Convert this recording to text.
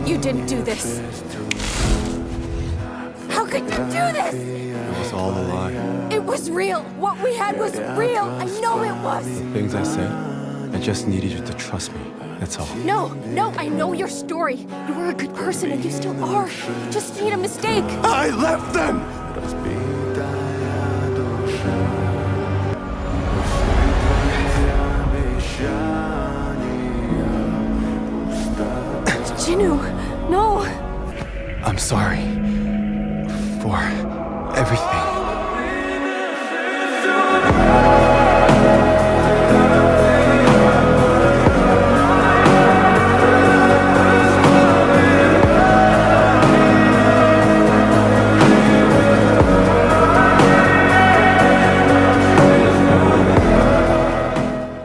You didn't do this. How could you do this? It was all a lie. It was real. What we had was real. I know it was. The things I said, I just needed you to trust me. That's all. No, I know your story. You were a good person and you still are. You just made a mistake. I left them! Jinu, no. I'm sorry for everything.